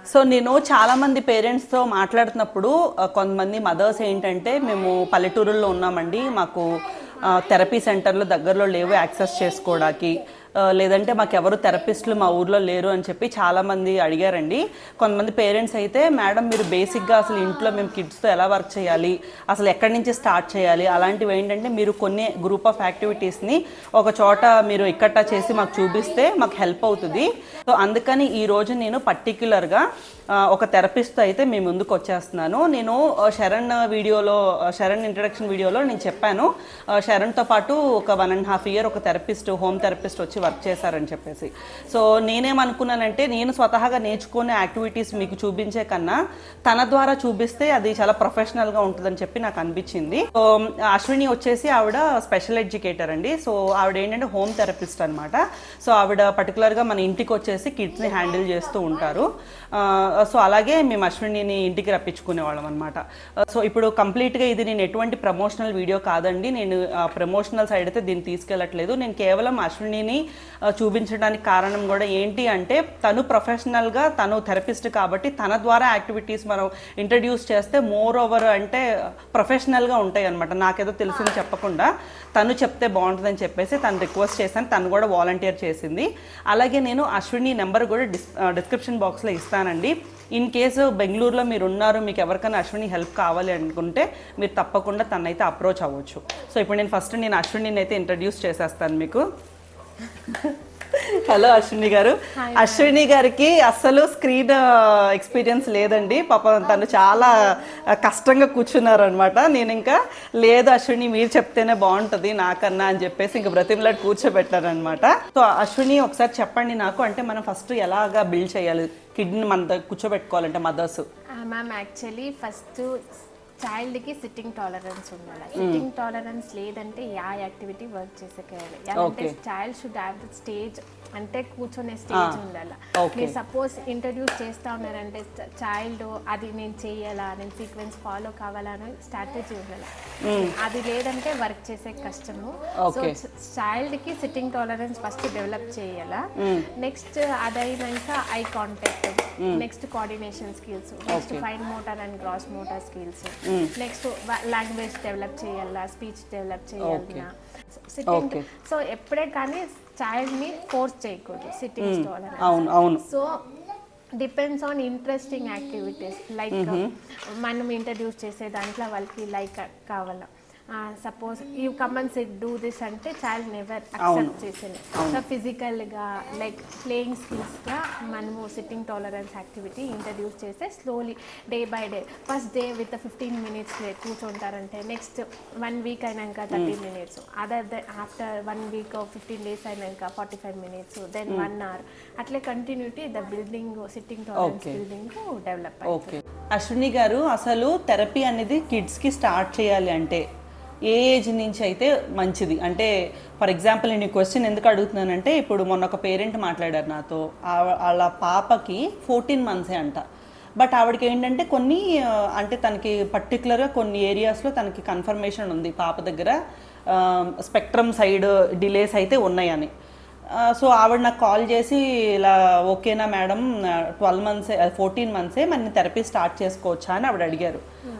So నేను చాలామంది పేరెంట్స్తో మాట్లాడుతున్నప్పుడు కొంతమంది మదర్స్ ఏంటంటే మేము పల్లెటూరుల్లో ఉన్నామండి, మాకు థెరపీ సెంటర్లు దగ్గరలో లేవు యాక్సెస్ చేసుకోవడానికి, లేదంటే మాకు ఎవరు థెరపిస్టులు మా ఊర్లో లేరు అని చెప్పి చాలామంది అడిగారండి. కొంతమంది పేరెంట్స్ అయితే మేడం మీరు బేసిక్గా అసలు ఇంట్లో మేము కిడ్స్తో ఎలా వర్క్ చేయాలి, అసలు ఎక్కడి నుంచి స్టార్ట్ చేయాలి, అలాంటివి ఏంటంటే మీరు కొన్ని గ్రూప్ ఆఫ్ యాక్టివిటీస్ని ఒక చోట మీరు ఇక్కట్టా చేసి మాకు చూపిస్తే మాకు హెల్ప్ అవుతుంది. సో అందుకని ఈరోజు నేను పర్టిక్యులర్గా ఒక థెరపిస్ట్తో అయితే మీ ముందుకు వచ్చేస్తున్నాను. నేను శరణ్ ఇంట్రడక్షన్ వీడియోలో నేను చెప్పాను, శరణ్తో పాటు ఒక 1.5 year ఒక హోమ్ థెరపిస్ట్ వచ్చి వర్క్ చేశారని చెప్పేసి. సో నేనేమనుకున్నానంటే నేను స్వతహాగా నేర్చుకునే యాక్టివిటీస్ మీకు చూపించే కన్నా తన ద్వారా చూపిస్తే అది చాలా ప్రొఫెషనల్గా ఉంటుందని చెప్పి నాకు అనిపించింది. సో అశ్విని వచ్చేసి ఆవిడ స్పెషల్ ఎడ్యుకేటర్ అండి. సో ఆవిడ ఏంటంటే హోమ్ థెరపిస్ట్ అనమాట. సో ఆవిడ పర్టికులర్గా మన ఇంటికి వచ్చేసి కిడ్స్ని హ్యాండిల్ చేస్తూ ఉంటారు. సో అలాగే మేము అశ్వినిని ఇంటికి రప్పించుకునేవాళ్ళం అనమాట. సో ఇప్పుడు కంప్లీట్గా ఇది నేను ఎటువంటి ప్రమోషనల్ వీడియో కాదండి, నేను ప్రమోషనల్ సైడ్ అయితే దీన్ని తీసుకెళ్ళట్లేదు. నేను కేవలం అశ్వినిని చూపించడానికి కారణం కూడా ఏంటి అంటే తను ప్రొఫెషనల్గా తను థెరపిస్ట్ కాబట్టి తన ద్వారా యాక్టివిటీస్ మనం ఇంట్రడ్యూస్ చేస్తే మోర్ ఓవర్ అంటే ప్రొఫెషనల్గా ఉంటాయి అనమాట. నాకేదో తెలిసింది చెప్పకుండా తను చెప్తే బాగుంటుందని చెప్పేసి తను రిక్వెస్ట్ చేశాను, తను కూడా వాలంటీర్ చేసింది. అలాగే నేను అశ్విని నెంబర్ కూడా డిస్క్రిప్షన్ బాక్స్లో ఇస్తానండి. ఇన్ కేసు బెంగళూరులో మీరు ఉన్నారు, మీకు ఎవరికైనా అశ్విని హెల్ప్ కావాలి అనుకుంటే మీరు తప్పకుండా తనైతే అప్రోచ్ అవ్వచ్చు. సో ఇప్పుడు నేను అశ్విని అయితే ఇంట్రడ్యూస్ చేసేస్తాను మీకు. హలో అశ్విని గారు. అశ్విని గారికి అస్సలు స్క్రీన్ ఎక్స్పీరియన్స్ లేదండి, పాపం తను చాలా కష్టంగా కూర్చున్నారు అనమాట. నేను ఇంకా లేదు అశ్విని మీరు చెప్తేనే బాగుంటుంది నాకన్నా అని చెప్పేసి ఇంకా బ్రతిమలాడి కూర్చోబెట్టారనమాట. సో అశ్విని ఒకసారి చెప్పండి నాకు, అంటే మనం ఫస్ట్ ఎలాగా బిల్డ్ చేయాలి కిడ్ని మన కూర్చోబెట్టుకోవాలంటే మదర్స్. మ్యామ్ యాక్చువల్లీ ఫస్ట్ చైల్డ్కి సిట్టింగ్ టాలరెన్స్ ఉండాలి. సిట్టింగ్ టాలరెన్స్ లేదంటే యాక్టివిటీ వర్క్ చేసేయాలి. అంటే child should have the stage, అంటే కూర్చొనే స్టేజ్ ఉండాలి. మీరు సపోజ్ ఇంట్రడ్యూస్ చేస్తా ఉన్నారంటే చైల్డ్ అది నేను చేయాలా, నేను సీక్వెన్స్ ఫాలో కావాలా అనే స్ట్రాటజీ ఉండాలి. అది లేదంటే వర్క్ చేసే కష్టము. సో చైల్డ్కి సిట్టింగ్ టాలరెన్స్ ఫస్ట్ డెవలప్ చేయాలా. నెక్స్ట్ అదైనాక eye contact, next coordination skills, next fine motor and gross motor skills, next language develop చేయాలా, స్పీచ్ డెవలప్ చేయాలన్నా సిట్టింగ్. సో ఎప్పుడే కానీ చైల్డ్ ని ఫోర్స్ చేయకూడదు sitting tolerance. So depends on interesting activities, like మనం introduce చేసే దాంట్లో వాళ్ళకి లైక్ కావాలా. Suppose you come and sit do this అంటే చైల్డ్ నెవర్ అక్సెప్ట్ చేసింది. సో ఫిజికల్గా లైక్ ప్లేయింగ్ స్కిల్స్గా మనము సిట్టింగ్ టాలరెన్స్ యాక్టివిటీ ఇంట్రడ్యూస్ చేస్తే slowly day by day, first day with 15 minutes కూర్చుంటారంటే నెక్స్ట్ 1 week అయినాక 30 minutes, other after 1 week 15 days అయినాక 45 minutes, then 1 hour, అట్లే continuity the building sitting tolerance building develop అవుతుంది. అశ్విని గారు, అసలు థెరపీ అనేది కిడ్స్కి స్టార్ట్ చేయాలి అంటే ఏ ఏజ్ నుంచి అయితే మంచిది? అంటే ఫర్ ఎగ్జాంపుల్ నేను ఈ క్వశ్చన్ ఎందుకు అడుగుతున్నానంటే ఇప్పుడు మొన్న ఒక పేరెంట్ మాట్లాడారు నాతో, వాళ్ళ పాపకి 14 months అంట. బట్ ఆవిడకి ఏంటంటే కొన్ని అంటే తనకి పర్టికులర్గా కొన్ని ఏరియాస్లో తనకి కన్ఫర్మేషన్ ఉంది పాప దగ్గర స్పెక్ట్రమ్ సైడ్ డిలేస్ అయితే ఉన్నాయని. సో ఆవిడ నాకు కాల్ చేసి ఇలా ఓకేనా మేడం 14 months మన థెరపీ స్టార్ట్ చేసుకోవచ్చా అని ఆవిడ అడిగారు.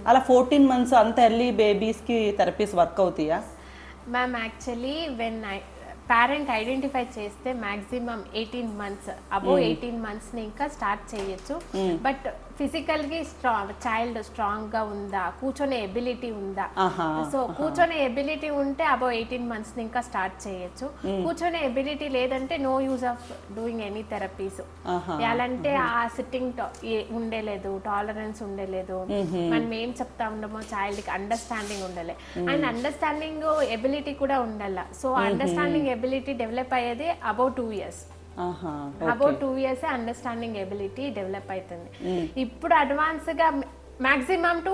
అలా 14 months అంత ఎర్లీ బేబీస్కి థెరపీస్ వర్క్ అవుతాయా? Ma'am actually when parent identify చేస్తే మ్యాక్సిమం 18 months, అబోవ్ 18 months ఇంకా స్టార్ట్ చేయొచ్చు. బట్ ఫిజికల్గా చైల్డ్ స్ట్రాంగ్గా ఉందా, కూర్చొనే ఎబిలిటీ ఉందా, సో కూర్చొనే ఎబిలిటీ ఉంటే అబోవ్ 18 months ఇంకా స్టార్ట్ చేయొచ్చు. కూర్చొనే ఎబిలిటీ లేదంటే no use of doing any therapies. ఎలాంటే ఆ సిట్టింగ్ ఉండలేదు, టాలరెన్స్ ఉండలేదు, మనం ఏం చెప్తా ఉండమో చైల్డ్కి అండర్స్టాండింగ్ ఉండాలి, అండ్ అండర్స్టాండింగ్ ఎబిలిటీ కూడా ఉండాలి. సో అండర్స్టాండింగ్ ఎబిలిటీ డెవలప్ అయ్యేది above 2 years. Above 2 years understanding ability develop అవుతుంది. ఇప్పుడు అడ్వాన్స్ గా maximum to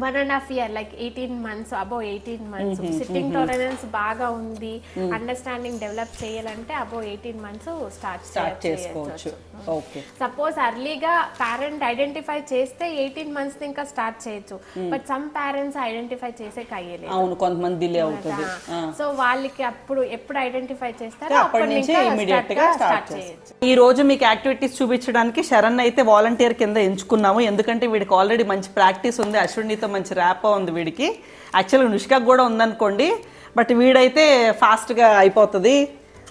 1.5 year, like 18 months, above 18 months. Sitting tolerance బాగా ఉంది, అండర్స్టాండింగ్ డెవలప్ చేయాలంటే అబౌవ్ 18 months స్టార్ట్ చేసుకోవచ్చు. ఓకే. సపోజ్ అర్లీగా పేరెంట్ ఐడెంటిఫై చేస్తే 18 months ఇంకా స్టార్ట్ చేయొచ్చు, బట్ సమ్ పేరెంట్స్ ఐడెంటిఫై చేసే కయ్యలేదు. అవును, కొంతమంది డిలే అవుతుంది. సో వాళ్ళకి అప్పుడు ఎప్పుడు ఐడెంటిఫై చేస్తారో అప్పటి అప్పటి నుంచి నుంచి ఇమీడియట్ గా స్టార్ట్ చేయొచ్చు. ఈ రోజు మీకు యాక్టివిటీస్ చూపించడానికి శరణ్ అయితే వాలంటీర్ కింద ఎంచుకున్నాము, ఎందుకంటే వీడికి ఆల్రెడీ మంచి ప్రాక్టీస్ ఉంది, అశ్వినితో మంచి ర్యాపో ఉంది వీడికి. యాక్చువల్గా నుష్కకు కూడా ఉందనుకోండి, బట్ వీడైతే ఫాస్ట్గా అయిపోతుంది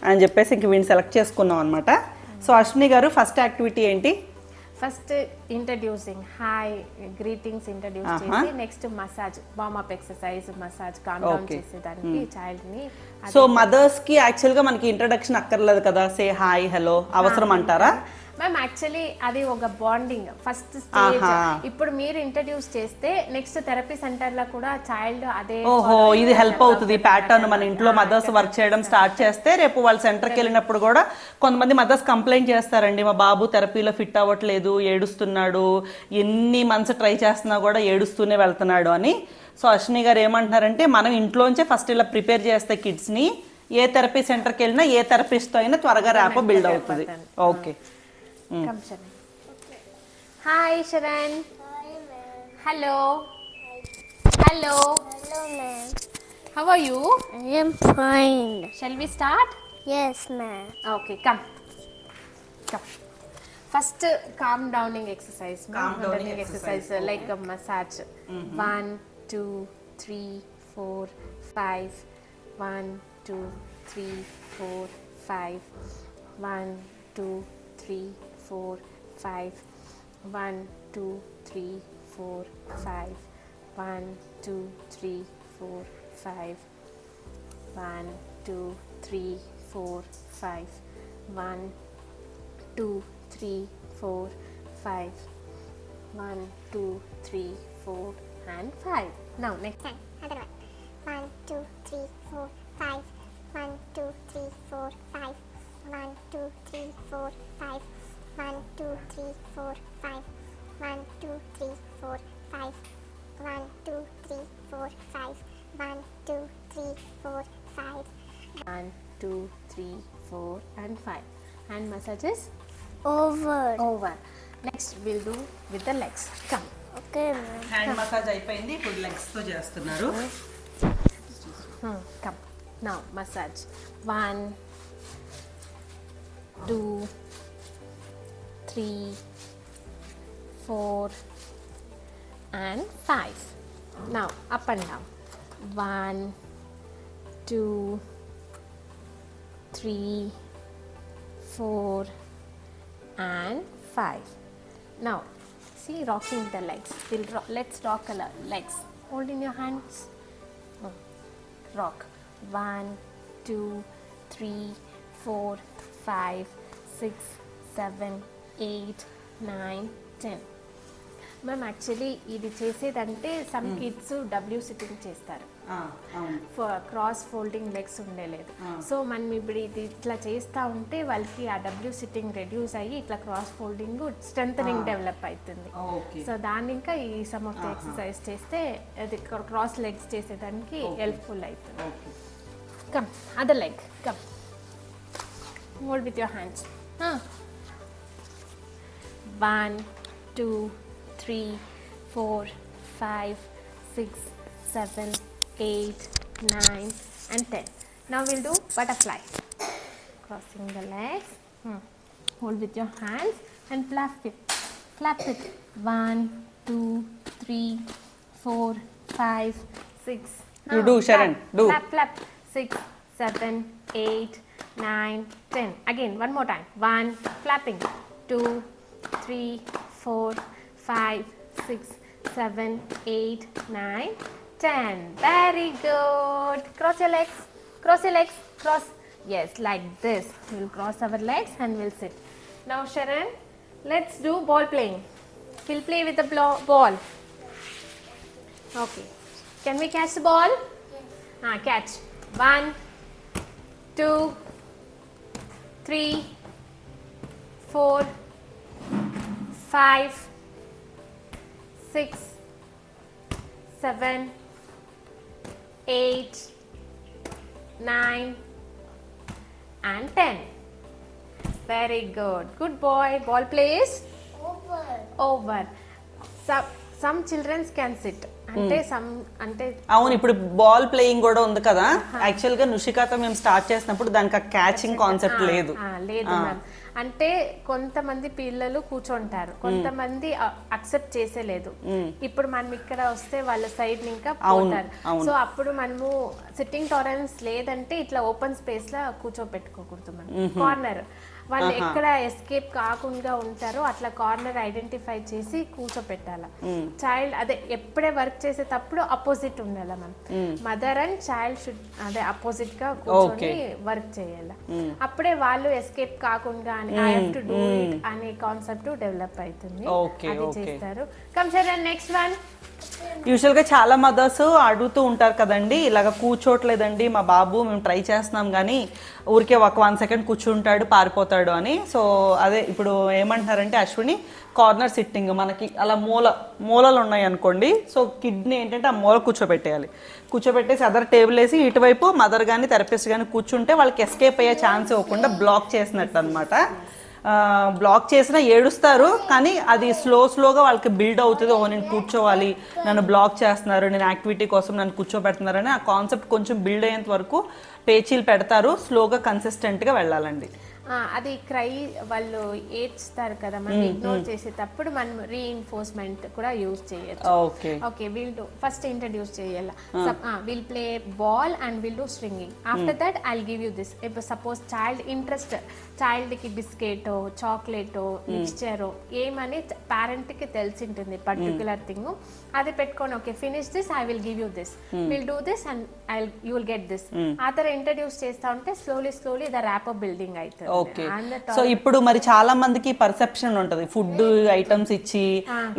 అని చెప్పేసి ఇంక వీడిని సెలెక్ట్ చేసుకున్నాం అనమాట. So Ashwini garu, first activity ఏంటి? First introducing, hi greetings introduce చేసి next massage, warm up exercise, massage calm down చేసేదానికి చైల్డ్ ని. సో మదర్స్ కి యాక్చువల్ గా మనకి ఇంట్రడక్షన్ అక్కర్లేదు కదా, సే హాయ్ హలో అవసరం అంటారా? మ్యామ్ యాక్చువల్లీ అది ఒక బాండింగ్ ఫస్ట్ స్టేజ్. ఇప్పుడు మీరు ఇంట్రడ్యూస్ చేస్తే నెక్స్ట్ థెరపీ సెంటర్ లో కూడా చైల్డ్ అదే. ఓహో, ఇది హెల్ప్ అవుతుంది ప్యాటర్న్. మన ఇంట్లో మదర్స్ వర్క్ చేయడం స్టార్ట్ చేస్తే రేపు వాళ్ళు సెంటర్కి వెళ్ళినప్పుడు కూడా కొంతమంది మదర్స్ కంప్లైంట్ చేస్తారండి, మా బాబు థెరపీలో ఫిట్ అవ్వట్లేదు, ఏడుస్తున్నాడు, ఎన్ని మంత్స్ ట్రై చేస్తున్నా కూడా ఏడుస్తూనే వెళ్తున్నాడు అని. సో అశ్విని గారు ఏమంటున్నారంటే, మనం ఇంట్లోంచే ఫస్ట్ ఇలా ప్రిపేర్ చేస్తే కిడ్స్ని, ఏ థెరపీ సెంటర్కి వెళ్ళినా ఏ థెరపిస్ట్తో అయినా త్వరగా ర్యాపో బిల్డ్ అవుతుంది. Okay. Come Sharan. Hi Sharan. Hi ma'am. Hello. Hello. Hello ma'am. How are you? I am fine. Shall we start? Yes ma'am. Okay, come. Come. First calm downing exercise. Calm downing exercise, okay. Like a massage. 1, 2, 3, 4, 5. 1, 2, 3, 4, 5. 1, 2, 3, 4, 5. 1, 2, 3, 4, 5. 1, 2, 3, 4, 5. 1, 2, 3, 4, 5. 1, 2, 3, 4, 5. 1, 2, 3, 4, and 5. Now next. Other one. 1, 2, 3, 4, 5. 1, 2, 3, 4, 5. 1, 2, 3, 4, 5. 1, 2, 3, 4, 5. 1, 2, 3, 4, 5. 1, 2, 3, 4, 5. 1, 2, 3, 4, 5. 1, 2, 3, 4, and 5. Hand massage is Over. over. Next we'll do with the legs. Come. Okay ma'am. Hand massage అయిపోయింది, ఇప్పుడు legs తో చేస్తున్నారు. Come. Now massage. 1, 2, 3, 4, and 5. Now up and down. 1, 2, 3, 4, and 5. Now see, rocking the legs. Let's rock the legs. Hold in your hands. Rock. 1, 2, 3, 4, 5, 6, 7, 8, 9, 10. Ma'am actually ఇది చేసేదంటే some kids W sitting చేస్తారు, cross folding legs ఉండలేదు. So మనం ఇప్పుడు ఇది ఇట్లా చేస్తూ ఉంటే వాళ్ళకి ఆ డబ్ల్యూ సిట్టింగ్ రెడ్యూస్ అయ్యి ఇట్లా క్రాస్ ఫోల్డింగ్ స్ట్రెంథనింగ్ డెవలప్ అవుతుంది. సో దాన్ని ఇంకా ఈ సమ్ ఆఫ్ ద ఎక్సర్సైజ్ చేస్తే అది క్రాస్ లెగ్స్ చేసేదానికి హెల్ప్ఫుల్ అవుతుంది. Come other leg, come hold with your hands. 1, 2, 3, 4, 5, 6, 7, 8, 9, and 10. Now we'll do butterfly. Crossing the legs. Hold with your hands and flap it. Flap it. 1, 2, 3, 4, 5, 6. You do, Sharan. Do. Flap, flap. 6, 7, 8, 9, 10. Again, one more time. 1, flapping. 2, 3, 4, 5, 6, 7, 8, 9, 10. Very good. Cross your legs. Cross your legs. Cross. Yes, like this. We'll cross our legs and we'll sit. Now, Sharan, let's do ball playing. We'll play with the ball. Okay. Can we catch the ball? Yes. Catch. 1, 2, 3, 4, 5, 6, 7, 8, 9, and 10. Very good. Good boy. Ball plays over. Some children can sit. అంటే అవును, ఇప్పుడు ball playing కూడా ఉంది కదా. Actual గా నుషికాతో మేము start చేసినప్పుడు దానికి క్యాచింగ్ కాన్సెప్ట్ లేదు. లేదు మ్యామ్. అంటే కొంతమంది పిల్లలు కూర్చుంటారు, కొంతమంది అక్సెప్ట్ చేసేలేదు. ఇప్పుడు మనం ఇక్కడ వస్తే వాళ్ళ సైడ్ ఇంకా పోతారు. సో అప్పుడు మనము సిట్టింగ్ టాలరెన్స్ లేదంటే ఇట్లా ఓపెన్ స్పేస్ లా కూర్చోపెట్టుకోకూడదు మనం. కార్నర్ వాళ్ళు ఎక్కడ ఎస్కేప్ కాకుండా ఉంటారో అట్లా కార్నర్ ఐడెంటిఫై చేసి కూర్చోపెట్టాల. చైల్డ్ అదే ఎప్పుడే వర్క్ చేసేటప్పుడు అపోజిట్ ఉండాల మనం. మదర్ అండ్ చైల్డ్ షుడ్ అదే అపోజిట్ గా కూర్చొని వర్క్ చేయాలి. అప్పుడే వాళ్ళు ఎస్కేప్ కాకుండా I have to do it అనే కాన్సెప్ట్ డెవలప్ అవుతుంది. అది చేస్తారు. Come Sharan, next one. Usual గా చాలా మదర్స్ అడుగుతూ ఉంటారు కదండి, ఇలాగ కూర్చోట్లేదండి మా బాబు, మేము ట్రై చేస్తున్నాం కానీ ఊరికే ఒక 1 సెకండ్ కూర్చుంటాడు పారిపోతాడు అని. సో అదే ఇప్పుడు ఏమంటున్నారంటే అశ్విని, కార్నర్ సిట్టింగ్ మనకి అలా మూలలు ఉన్నాయి అనుకోండి. సో కిడ్ని ఏంటంటే ఆ మూల కూర్చోబెట్టేసి అదర్ టేబుల్ వేసి ఇటువైపు మదర్ కానీ థెరపిస్ట్ కానీ కూర్చుంటే వాళ్ళకి ఎస్కేప్ అయ్యే ఛాన్స్ ఇవ్వకుండా బ్లాక్ చేసినట్టు అనమాట. బ్లాక్ చేసినా ఏడుస్తారు, కానీ అది స్లోగా వాళ్ళకి బిల్డ్ అవుతుంది. ఓ నేను కూర్చోవాలి, నన్ను బ్లాక్ చేస్తున్నారు, నేను యాక్టివిటీ కోసం నన్ను కూర్చోబెడుతున్నారని ఆ కాన్సెప్ట్ కొంచెం బిల్డ్ అయ్యేంత వరకు పేచీలు పెడతారు. స్లోగా కన్సిస్టెంట్గా వెళ్ళాలండి. అది క్రై వాళ్ళు ఏడ్స్తారు కదా, మనం ఇగ్నోర్ చేసేటప్పుడు మనం రీఇన్ఫోర్స్మెంట్ కూడా యూజ్ చేయొచ్చు. Okay will do first introduce చేయాలి. Will play ball and will do stringing. After that I'll give you this. ఇప్పుడు సపోజ్ చైల్డ్ ఇంట్రెస్ట్, చైల్డ్కి బిస్కెటో చాక్లెటో మిక్స్చరో ఏమని పేరెంట్కి తెలిసి ఉంటుంది పర్టికులర్ థింగ్. అది పెట్టుకొని okay finish this, I will give you this, will do this and you will get this. ఆ తర్వాత ఇంట్రడ్యూస్ చేస్తా ఉంటే స్లోలీ ద ర్యాప్ బిల్డింగ్ అవుతుంది. ఓకే, సో ఇప్పుడు మరి చాలా మందికి పర్సెప్షన్ ఉంటది, ఫుడ్ ఐటమ్స్ ఇచ్చి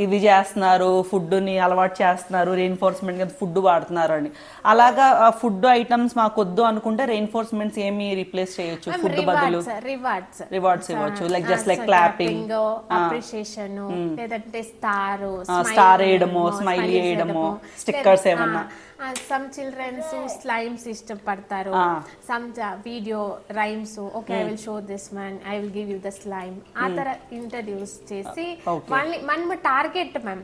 ఇది చేస్తున్నారు, ఫుడ్ ని అలవాటు చేస్తున్నారు, రెయిన్ఫోర్స్మెంట్ కింద ఫుడ్ వాడుతున్నారు అని. అలాగా ఫుడ్ ఐటమ్స్ మాకు వద్దు అనుకుంటే రెయిన్ఫోర్స్మెంట్స్ ఏమి రీప్లేస్ చేయొచ్చు? ఫుడ్ బదులు రివార్డ్స్ ఇవ్వచ్చు, like just like clapping, appreciation, లేదంటే స్టార్ వేయడమో, స్మైల్ వేయడమో, స్టిక్కర్స్ ఏమన్నా. సమ్ చిల్డ్రన్స్ స్లైమ్స్ ఇష్టపడతారు, some video rhymes. Okay I will show this one, I will give you the slime. ఆ తర్వాత ఇంట్రడ్యూస్ చేసి వాళ్ళని మనం టార్గెట్ మ్యామ్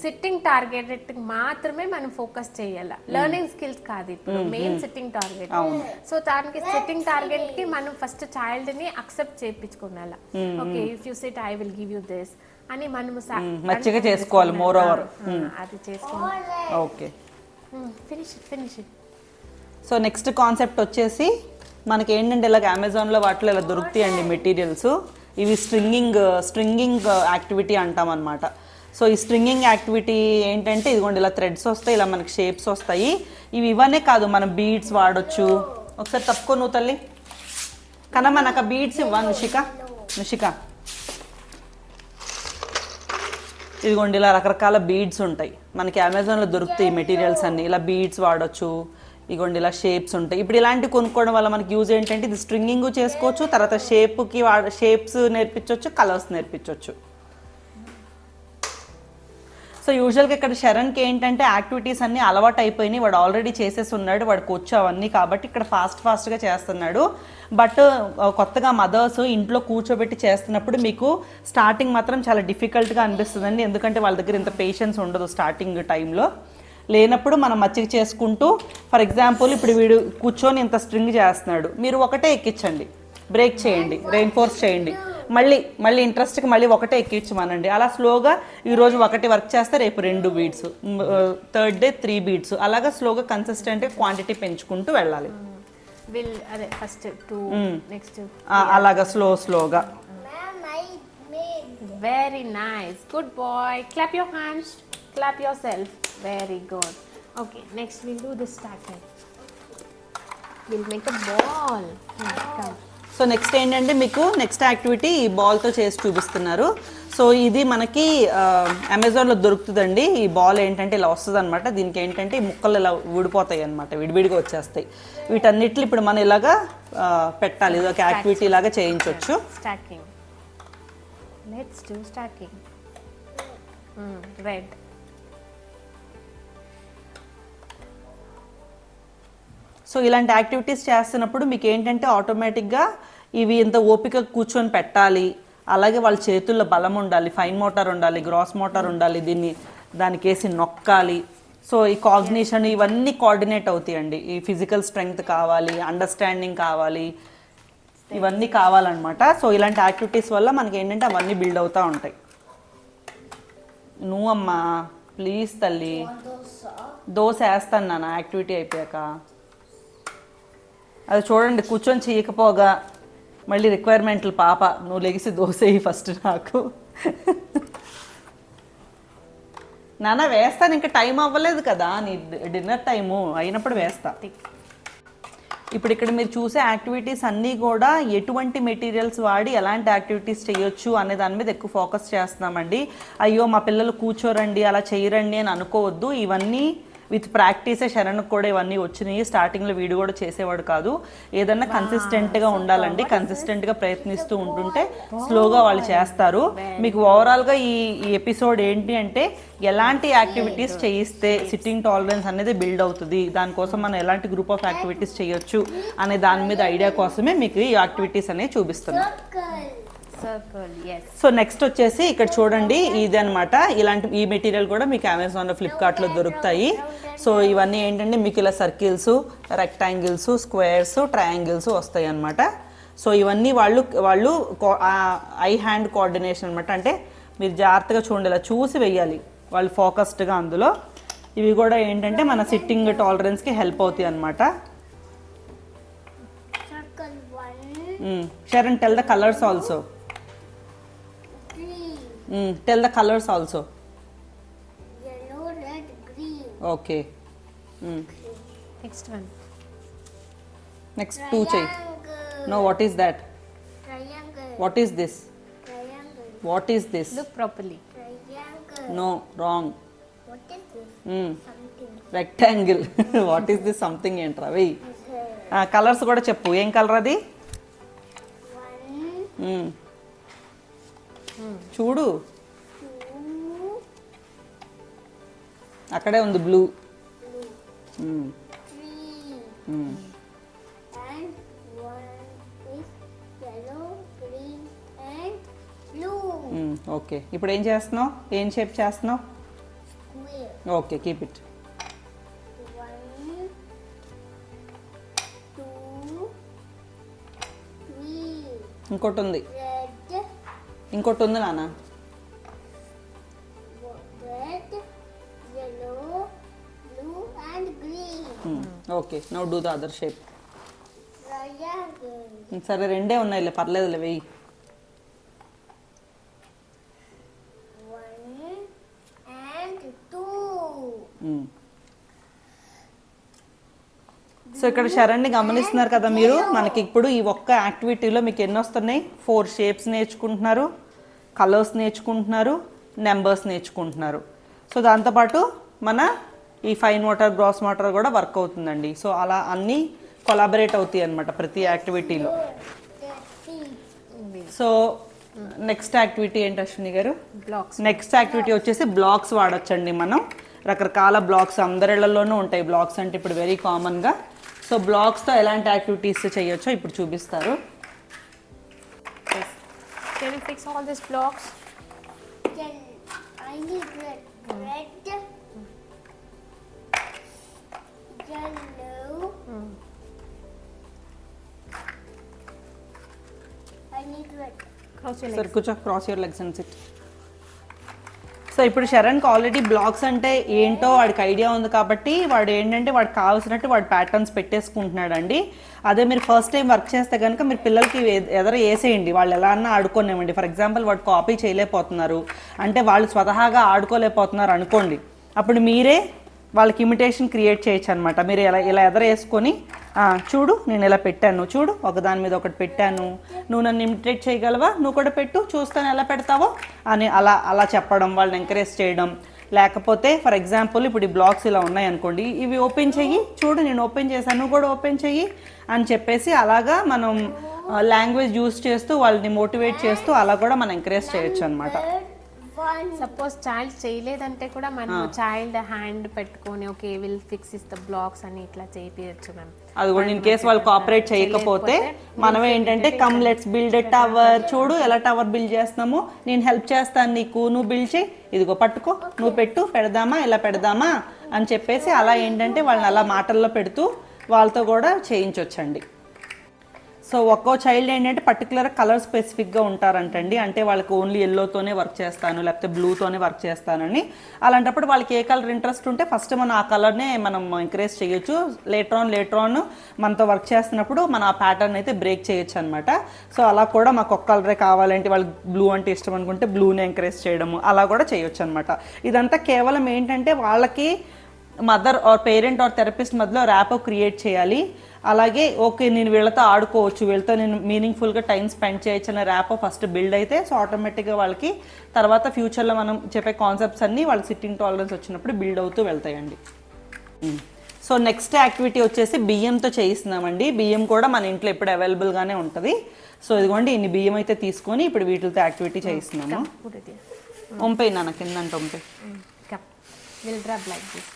సిట్టింగ్ టార్గెట్ మాత్రమే మనం ఫోకస్ చేయాలి, లెర్నింగ్ స్కిల్స్ కాదు ఇప్పుడు మెయిన్ సిట్టింగ్ టార్గెట్. సో దానికి సిట్టింగ్ టార్గెట్ కి మనం ఫస్ట్ చైల్డ్ ని అక్సెప్ట్ చేయించుకోవాలి. Okay if you SIT I will give you this అని మనం మంచిగా చేసుకోవాలి. మోర్ ఓవర్ అది చేసుకోవాలి. Okay finish it. So next concept వచ్చేసి మనకి ఏంటంటే ఇలాగ అమెజాన్లో వాటిలో ఇలా దొరుకుతాయండి మెటీరియల్స్. ఇవి స్ట్రింగింగ్ యాక్టివిటీ అంటాం అనమాట. సో ఈ స్ట్రింగింగ్ యాక్టివిటీ ఏంటంటే ఇదిగోండి ఇలా థ్రెడ్స్ వస్తాయి, ఇలా మనకి షేప్స్ వస్తాయి. ఇవన్నీ కాదు, మనం బీడ్స్ వాడచ్చు. ఒకసారి తప్పుకో నువ్వు తల్లి కనమ్మా, నాకు బీడ్స్ ఇవ్వ నుషిక. ఇదిగోండి ఇలా రకరకాల బీడ్స్ ఉంటాయి మనకి అమెజాన్లో దొరుకుతాయి మెటీరియల్స్ అన్ని. ఇలా బీడ్స్ వాడచ్చు, ఇదిగోండి ఇలా షేప్స్ ఉంటాయి. ఇప్పుడు ఇలాంటివి కొనుక్కోవడం వల్ల మనకి యూజ్ ఏంటంటే ఇది స్ట్రింగింగ్ చేసుకోవచ్చు, తర్వాత షేప్స్ నేర్పించవచ్చు, కలర్స్ నేర్పించవచ్చు. సో యూజువల్గా ఇక్కడ శరణ్కి ఏంటంటే యాక్టివిటీస్ అన్నీ అలవాటు అయిపోయినాయి, వాడు ఆల్రెడీ చేసేసి ఉన్నాడు, వాడికి వచ్చు అవన్నీ, కాబట్టి ఇక్కడ ఫాస్ట్గా చేస్తున్నాడు. బట్ కొత్తగా మదర్స్ ఇంట్లో కూర్చోబెట్టి చేస్తున్నప్పుడు మీకు స్టార్టింగ్ మాత్రం చాలా డిఫికల్ట్గా అనిపిస్తుందండి, ఎందుకంటే వాళ్ళ దగ్గర ఇంత పేషెన్స్ ఉండదు స్టార్టింగ్ టైంలో. లేనప్పుడు మనం మచ్చిక చేసుకుంటూ, ఫర్ ఎగ్జాంపుల్ ఇప్పుడు వీడు కూర్చొని ఇంత స్ట్రింగ్ చేస్తున్నాడు, మీరు ఒకటే ఎక్కించండి, బ్రేక్ చేయండి, రెయిన్ఫోర్స్ చేయండి, మళ్ళీ ఇంట్రెస్ట్కి మళ్ళీ ఒకటే ఎక్కించమనండి. అలా స్లోగా ఈరోజు ఒకటి వర్క్ చేస్తే రేపు 2 బీడ్స్, థర్డ్ డే 3 బీడ్స్, అలాగా స్లోగా కన్సిస్టెంట్గా క్వాంటిటీ పెంచుకుంటూ వెళ్ళాలి. అలాగా స్లోగా. Very nice, good boy. Clap your hands, clap yourself. Very good. Okay next will do this starting. Will make a ball. So next ఏంటంటే మీకు నెక్స్ట్ యాక్టివిటీ ఈ బాల్తో చేసి చూపిస్తున్నారు. సో ఇది మనకి అమెజాన్లో దొరుకుతుందండి. ఈ బాల్ ఏంటంటే ఇలా వస్తుంది అనమాట. దీనికి ఏంటంటే ఈ ముక్కలు ఇలా ఊడిపోతాయి అనమాట, విడివిడిగా వచ్చేస్తాయి. వీటన్నిటిని ఇప్పుడు మనం ఇలాగా పెట్టాలి, ఇది ఒక యాక్టివిటీ లాగా చేయించవచ్చు. Stacking, let's do stacking. Red so ఇలాంటి యాక్టివిటీస్ చేస్తున్నప్పుడు మీకు ఏంటంటే ఆటోమేటిక్గా ఇవి ఇంత ఓపిక కూర్చొని పెట్టాలి, అలాగే వాళ్ళ చేతుల్లో బలం ఉండాలి, ఫైన్ మోటార్ ఉండాలి, గ్రాస్ మోటార్ ఉండాలి, దానికి వేసి నొక్కాలి. సో ఈ కాగ్నిషన్ ఇవన్నీ కోఆర్డినేట్ అవుతాయండి. ఈ ఫిజికల్ స్ట్రెంగ్త్ కావాలి, అండర్స్టాండింగ్ కావాలి, ఇవన్నీ కావాలన్నమాట. సో ఇలాంటి యాక్టివిటీస్ వల్ల మనకి ఏంటంటే అవన్నీ బిల్డ్ అవుతూ ఉంటాయి. నువ్వమ్మా ప్లీజ్ తల్లి, దోశ వేస్తాను నాన్న యాక్టివిటీ అయిపోయాక. అది చూడండి కూర్చొని చేయకపోగా మళ్ళీ రిక్వైర్మెంట్లు పాప, నువ్వు లెగిసి దోశ వేయి ఫస్ట్ నాకు. నాన్న వేస్తాను, ఇంకా టైం అవ్వలేదు కదా, నీ డిన్నర్ టైము అయినప్పుడు వేస్తా. ఇప్పుడు ఇక్కడ మీరు చూసే యాక్టివిటీస్ అన్నీ కూడా ఎటువంటి మెటీరియల్స్ వాడి ఎలాంటి యాక్టివిటీస్ చేయొచ్చు అనే దాని మీద ఎక్కువ ఫోకస్ చేస్తున్నామండి. అయ్యో మా పిల్లలు కూర్చోరండి, అలా చేయరండి అని అనుకోవద్దు. ఇవన్నీ విత్ ప్రాక్టీసే. శరణ్కి కూడా ఇవన్నీ వచ్చినాయి. స్టార్టింగ్లో వీడియో కూడా చేసేవాడు కాదు. ఏదన్నా కన్సిస్టెంట్గా ఉండాలండి. కన్సిస్టెంట్గా ప్రయత్నిస్తూ ఉంటుంటే స్లోగా వాళ్ళు చేస్తారు. మీకు ఓవరాల్గా ఈ ఎపిసోడ్ ఏంటి అంటే ఎలాంటి యాక్టివిటీస్ చేయిస్తే సిట్టింగ్ టాలరెన్స్ అనేది బిల్డ్ అవుతుంది, దానికోసం మనం ఎలాంటి గ్రూప్ ఆఫ్ యాక్టివిటీస్ చేయొచ్చు అనే దాని మీద ఐడియా కోసమే మీకు ఈ యాక్టివిటీస్ అనేవి చూపిస్తున్నాం. సో నెక్స్ట్ వచ్చేసి ఇక్కడ చూడండి, ఇది అనమాట. ఈ మెటీరియల్ కూడా మీకు అమెజాన్లో, ఫ్లిప్కార్ట్లో దొరుకుతాయి. సో ఇవన్నీ ఏంటంటే మీకు ఇలా సర్కిల్స్, రెక్టాంగిల్స్, స్క్వేర్స్, ట్రయాంగిల్స్ వస్తాయి అన్నమాట. సో ఇవన్నీ వాళ్ళు ఐ హ్యాండ్ కోఆర్డినేషన్ అనమాట. అంటే మీరు జాగ్రత్తగా చూడండి, ఇలా చూసి వెయ్యాలి వాళ్ళు ఫోకస్డ్గా అందులో. ఇవి కూడా ఏంటంటే మన సిట్టింగ్ టాలరెన్స్కి హెల్ప్ అవుతాయి అనమాట. Sharon, tell the colors also. Tell the colors also. Yellow, red, green. Okay. Next one. Next two chai. No, what is that? Triangle. What is this? Triangle. What is this? Look properly. Triangle. No, wrong. What is this? Something. Rectangle. What is this something ఏంట్రా వెయ్యి. Colours కూడా చెప్పు, ఏం colour అది? చూడు, అక్కడే ఉంది blue. Okay, ఇప్పుడు ఏం చేస్తున్నావు? ఏం షేప్ చేస్తున్నావు? Okay, keep it. ఇంకోటి ఉంది, ఇంకోటి ఉంది నాన్న. Okay, now do the other shape. సరే, రెండే ఉన్నాయిలే, పర్లేదులే, వెయ్యి. సో ఇక్కడ శరణ్ని గమనిస్తున్నారు కదా మీరు. మనకి ఇప్పుడు ఈ ఒక్క యాక్టివిటీలో మీకు ఎన్ని వస్తున్నాయి? 4 షేప్స్ నేర్చుకుంటున్నారు, కలర్స్ నేర్చుకుంటున్నారు, నెంబర్స్ నేర్చుకుంటున్నారు. సో దాంతోపాటు మన ఈ ఫైన్ మోటార్, గ్రాస్ మోటార్ కూడా వర్క్ అవుతుందండి. సో అలా అన్నీ కొలాబరేట్ అవుతాయి అన్నమాట ప్రతి యాక్టివిటీలో. సో నెక్స్ట్ యాక్టివిటీ ఏంటి అశ్విని గారు? Blocks. నెక్స్ట్ యాక్టివిటీ వచ్చేసి బ్లాక్స్ వాడచ్చండి మనం. రకరకాల బ్లాక్స్ అందరిళ్లలోనూ ఉంటాయి. బ్లాక్స్ అంటే ఇప్పుడు వెరీ కామన్గా. సో బ్లాక్స్తో ఎలాంటి యాక్టివిటీస్ చేయొచ్చో ఇప్పుడు చూపిస్తారు. Can you fix all these blocks? I need red. Red. Yellow. I need red. Cross your సరే legs. కూర్చో, cross your legs and SIT. So ఇప్పుడు శరణ్కి ఆల్రెడీ బ్లాక్స్ అంటే ఏంటో వాడికి ఐడియా ఉంది కాబట్టి వాడు ఏంటంటే వాడికి కావాల్సినట్టు వాడు ప్యాటర్న్స్ పెట్టేసుకుంటున్నాడు అండి. అదే మీరు ఫస్ట్ టైం వర్క్ చేస్తే కనుక మీరు పిల్లలకి ఎదర వేసేయండి, వాళ్ళు ఎలా అన్నా ఆడుకోనివ్వండి. ఫర్ ఎగ్జాంపుల్ వాడు కాపీ చేయలేకపోతున్నారు అంటే, వాళ్ళు స్వతహాగా ఆడుకోలేకపోతున్నారు అనుకోండి, అప్పుడు మీరే వాళ్ళకి ఇమిటేషన్ క్రియేట్ చేయొచ్చు అనమాట. మీరు ఇలా ఎదర వేసుకొని, చూడు నేను ఇలా పెట్టాను, చూడు ఒకదాని మీద ఒకటి పెట్టాను, నువ్వు నన్ను ఇమిటేట్ చేయగలవా, నువ్వు కూడా పెట్టు చూస్తాను ఎలా పెడతావో అని అలా చెప్పడం, వాళ్ళని ఎంకరేజ్ చేయడం. లేకపోతే ఫర్ ఎగ్జాంపుల్ ఇప్పుడు ఈ బ్లాక్స్ ఇలా ఉన్నాయి అనుకోండి, ఇవి ఓపెన్ చెయ్యి, చూడు నేను ఓపెన్ చేశాను, నువ్వు కూడా ఓపెన్ చెయ్యి అని చెప్పేసి అలాగా మనం లాంగ్వేజ్ యూజ్ చేస్తూ వాళ్ళని మోటివేట్ చేస్తూ అలా కూడా మనం ఎంకరేజ్ చేయొచ్చు అనమాట. సపోజ్ చైల్డ్ చేయలేదంటే కూడా మనం చైల్డ్ హ్యాండ్ పెట్టుకొని okay will fix is the blocks అని ఇట్లా చేయించచ్చు మ్యామ్. అది కూడా ఇన్ కేస్ వాళ్ళు కోఆపరేట్ చేయకపోతే మనమే ఏంటంటే come let's build a tower, చూడు ఎలా టవర్ బిల్డ్ చేస్తున్నాము, నేను హెల్ప్ చేస్తాను నీకు, నువ్వు బిల్డ్ చేయి, ఇదిగో పట్టుకో, నువ్వు పెట్టు, పెడదామా, ఇలా పెడదామా అని చెప్పేసి అలా ఏంటంటే వాళ్ళని అలా మాటల్లో పెడుతూ వాళ్ళతో కూడా చేయించవచ్చండి. సో ఒక్కో చైల్డ్ ఏంటంటే పర్టికులర్ కలర్ స్పెసిఫిక్గా ఉంటారంటండి, అంటే వాళ్ళకి ఓన్లీ ఎల్లోతోనే వర్క్ చేస్తాను లేకపోతే బ్లూతోనే వర్క్ చేస్తానని. అలాంటప్పుడు వాళ్ళకి ఏ కలర్ ఇంట్రెస్ట్ ఉంటే ఫస్ట్ మనం ఆ కలర్నే మనం ఎంకరేజ్ చేయొచ్చు. లేటర్ ఆన్ మనతో వర్క్ చేస్తున్నప్పుడు మనం ఆ ప్యాటర్న్ అయితే బ్రేక్ చేయొచ్చు అనమాట. సో అలా కూడా మాకు ఒక్క కలరే కావాలంటే వాళ్ళకి బ్లూ అంటే ఇష్టం అనుకుంటే బ్లూని ఎంకరేజ్ చేయడము అలా కూడా చేయొచ్చు అనమాట. ఇదంతా కేవలం ఏంటంటే వాళ్ళకి mother are parent are therapist మధ్యలో ర్యాపో క్రియేట్ చేయాలి. అలాగే ఓకే నేను వీళ్ళతో ఆడుకోవచ్చు, వీళ్ళతో నేను మీనింగ్ఫుల్గా టైం స్పెండ్ చేయొచ్చు అనే ర్యాపో ఫస్ట్ బిల్డ్ అయితే సో ఆటోమేటిక్గా వాళ్ళకి తర్వాత ఫ్యూచర్లో మనం చెప్పే కాన్సెప్ట్స్ అన్నీ వాళ్ళ సిట్టింగ్ టాలరెన్స్ వచ్చినప్పుడు బిల్డ్ అవుతూ వెళ్తాయండి. సో నెక్స్ట్ యాక్టివిటీ వచ్చేసి బియ్యంతో చేయిస్తున్నామండి. బియ్యం కూడా మన ఇంట్లో ఎప్పుడు అవైలబుల్గానే ఉంటుంది. సో ఇదిగోండి ఇన్ని బియ్యం అయితే తీసుకొని ఇప్పుడు వీటితో యాక్టివిటీ చేయిస్తున్నాము. వంపే నాన్న కిందంటే వంపే. We'll rub like this.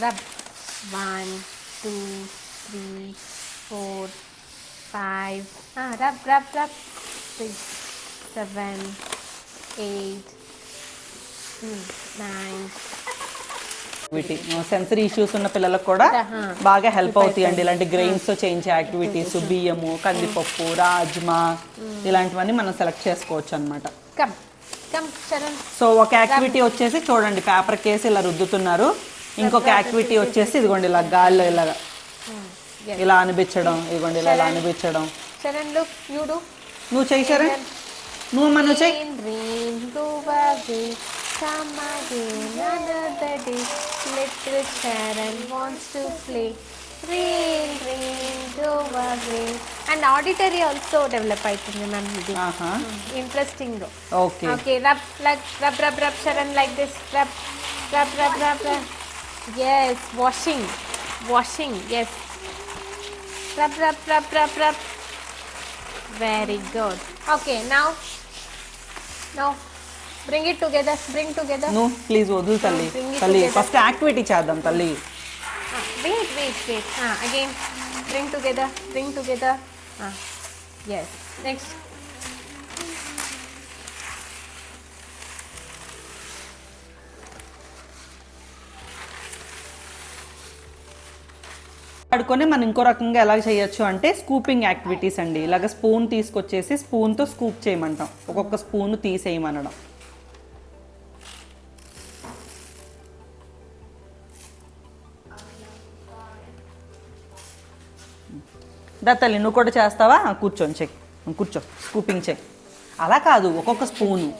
Rub. 1, 2, 3, 4, 5. Rub. 6, 7, 8, 9. వీటి సెన్సరీ ఇష్యూస్ ఉన్న పిల్లలకు కూడా బాగా హెల్ప్ అవుతాయండి ఇలాంటి గ్రెయిన్స్ తో చేయించే యాక్టివిటీస్. బియ్యము, కందిపప్పు, రాజ్మా ఇలాంటివన్నీ మనం సెలెక్ట్ చేసుకోవచ్చు అనమాట. సో ఒక యాక్టివిటీ వచ్చేసి చూడండి పేపర్ కేసి ఇలా రుద్దుతున్నారు. ఇంకొక యాక్టివిటీ వచ్చేసి ఇదిగోండి ఇలా గాల్లో ఇలాగా ఇలా అనిపించడం, ఇదిగోండి ఇలా అనిపించడం. నువ్వు చెయ్యి శరణ్, నువ్వు మన చెయ్యి. అండ్ ఆడిటరీ ఆల్సో డెవలప్ అవుతుంది మ్యామ్. ఇది interesting. Okay okay rub Sharan like this. Rub. yes washing yes rub. very good. okay now bring together. నువ్వు ప్లీజ్ వదులు తల్లి ఫస్ట్ యాక్టివిటీ చేద్దాం తల్లి. wait again bring together yes next. ఆడుకొని మనం ఇంకో రకంగా ఎలా చేయొచ్చు అంటే స్కూపింగ్ యాక్టివిటీస్ అండి. ఇలాగ స్పూన్ తీసుకొచ్చేసి స్పూన్తో స్కూప్ చేయమంటాం, ఒక్కొక్క స్పూన్ తీసేయమనడం. తల్లి నువ్వు కూడా చేస్తావా? కూర్చొని చెయ్యి, కూర్చో, స్కూపింగ్ చెయ్యి. అలా కాదు ఒక్కొక్క స్పూను.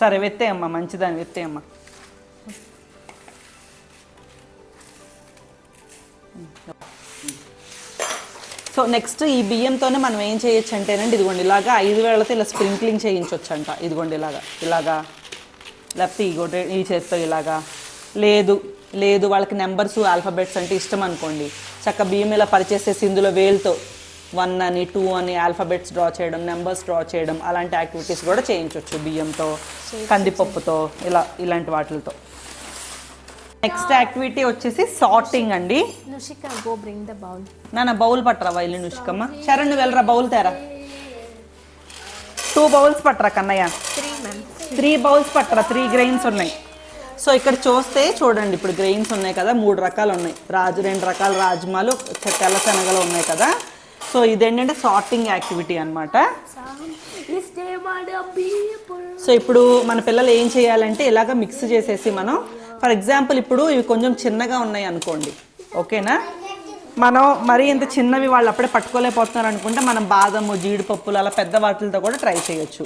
సరే వెత్తేయమ్మా, మంచిదాన్ని వెత్తేయమ్మా. సో నెక్స్ట్ ఈ బియ్యంతోనే మనం ఏం చేయొచ్చు అంటేనండి ఇదిగోండి ఇలాగా 5 వేళ్లతో ఇలా స్ప్రింక్లింగ్ చేయించవచ్చు అంట. ఇదిగోండి ఇలాగా లేకపోతే ఈ చేత్తో ఇలాగా. లేదు వాళ్ళకి నెంబర్స్ ఆల్ఫాబెట్స్ అంటే ఇష్టం అనుకోండి, చక్క బియ్యం ఇలా పరిచేసేసి ఇందులో వేలుతో 1 అని 2 అని ఆల్ఫాబెట్స్ డ్రా చేయడం, నెంబర్స్ డ్రా చేయడం అలాంటి యాక్టివిటీస్ కూడా చేయించవచ్చు బియ్యంతో, కందిపప్పుతో ఇలాంటి వాటితో. నెక్స్ట్ యాక్టివిటీ వచ్చేసి సార్టింగ్ అండి. నుషిక గో బ్రింగ్ ద బౌల్. నా బౌల్ పట్టరా వైలి నుషికమ్మ. శరణ్ నువ్వు వెళ్ళరా బౌల్ తేరా. 2 బౌల్స్ పట్టరా కన్నయ్య. 3 బౌల్స్ పట్టరా, 3 గ్రెయిన్స్ ఉన్నాయి. సో ఇక్కడ చూడండి ఇప్పుడు గ్రెయిన్స్ ఉన్నాయి కదా, 3 రకాలు ఉన్నాయి. 2 రకాల రాజ్మాలు, తెల్ల శనగలు ఉన్నాయి కదా. సో ఇదేంటంటే సార్టింగ్ యాక్టివిటీ అనమాట. సో ఇప్పుడు మన పిల్లలు ఏం చేయాలంటే ఇలాగ మిక్స్ చేసేసి మనం ఫర్ ఎగ్జాంపుల్ ఇప్పుడు ఇవి కొంచెం చిన్నగా ఉన్నాయి అనుకోండి, ఓకేనా, మనం మరీ ఇంత చిన్నవి వాళ్ళు అప్పుడే పట్టుకోలేకపోతున్నారు అనుకుంటే మనం బాదము, జీడిపప్పులు అలా పెద్ద వాటితో కూడా ట్రై చేయొచ్చు.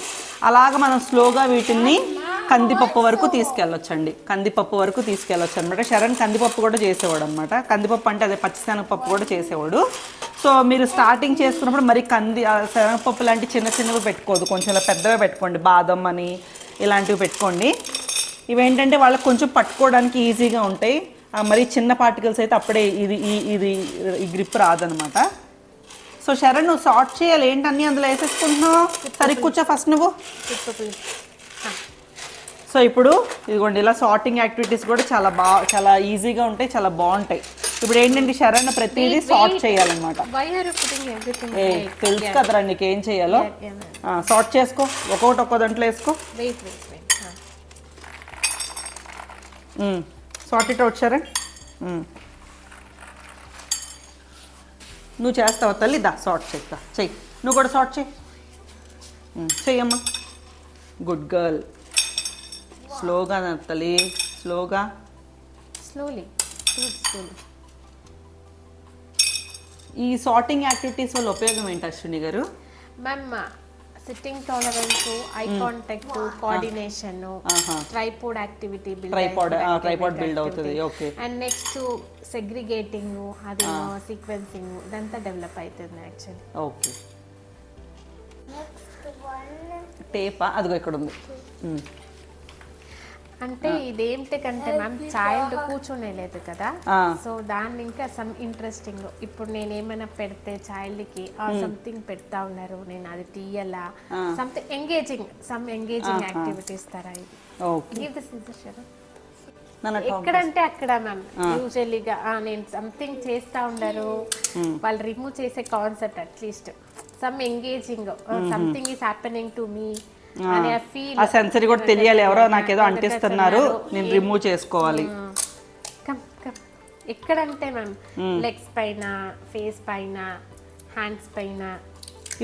అలాగ మనం స్లోగా వీటిని కందిపప్పు వరకు తీసుకెళ్ళొచ్చు అనమాట. శరణ్ కందిపప్పు కూడా చేసేవాడు అనమాట. కందిపప్పు అంటే అదే పచ్చిశనగపప్పు కూడా చేసేవాడు. సో మీరు స్టార్టింగ్ చేసుకున్నప్పుడు మరి శనగపప్పు లాంటి చిన్నవి పెట్టుకోదు, కొంచెం ఇలా పెద్దగా పెట్టుకోండి. బాదం అని ఇలాంటివి పెట్టుకోండి. ఇవేంటంటే వాళ్ళకి కొంచెం పట్టుకోవడానికి ఈజీగా ఉంటాయి. మరి చిన్న పార్టికల్స్ అయితే అప్పుడే ఈ గ్రిప్ రాదనమాట. సో శరణ్ నువ్వు సార్ట్ చేయాలి. ఏంటి అన్నీ అందులో వేసేసుకుంటున్నావు? సరిగ్గా కూర్చో ఫస్ట్ నువ్వు. సో సో ఇప్పుడు ఇదిగోండి ఇలా సార్టింగ్ యాక్టివిటీస్ కూడా చాలా ఈజీగా ఉంటాయి, చాలా బాగుంటాయి. ఇప్పుడు ఏంటంటే శరణ్ ప్రతిదీ సార్ట్ చేయాలన్నమాట. Why are you putting everything? తెలుసు కదరా నీకేం చేయాలో. సార్ట్ చేసుకో, ఒక్కొక్క దాంట్లో వేసుకో. Wait. Sort it out Sharan. నువ్వు చేస్తావా తల్లి? దా సార్ట్ చేస్తా, చెయ్యి. నువ్వు కూడా సార్ట్ చెయ్యమ్మా. Good girl. స్లోగా తల్లి, స్లోగా. Slowly. ఈ సార్టింగ్ యాక్టివిటీస్ వల్ల ఉపయోగం ఏంటి అశ్విని గారు? Ma'am sitting tolerance, eye contact, coordination, tripod activity tripod build అవుతుంది. ఓకే. అండ్ నెక్స్ట్ సెగ్రిగేటింగ్, అది సీక్వెన్సింగ్ ఇదంతా డెవలప్ అవుతుంది యాక్చువల్లీ. ఓకే. Next one. టేపా? అదిగో ఇక్కడ ఉంది. అంటే ఇదేంటికంటే మ్యామ్ చైల్డ్ కూర్చొనే లేదు కదా, సో దాన్ని ఇంకా సమ్ ఇంట్రెస్టింగ్. ఇప్పుడు నేను ఏమైనా పెడితే చైల్డ్ కి సంథింగ్ పెడతా ఉన్నారు, నేను అది తీయాలా, సంథింగ్ ఎంగేజింగ్ యాక్టివిటీస్ తరా ఇది. Give this is the share. ఎక్కడంటే అక్కడ మ్యామ్ యూజువల్లీగా నేను సంథింగ్ చేస్తా ఉన్నారు, వాళ్ళు రిమూవ్ చేసే concept at least some engaging, something is happening to me అనే ఫీల్. ఆ సెన్సరీ కూడా తెలియాలి, ఎవరో నాకేదో అంటిస్తున్నారు, నేను రిమూవ్ చేసుకోవాలి. ఎక్కడంటే మ్యామ్ లెగ్స్ పైన, ఫేస్ పైన, హ్యాండ్స్ పైన.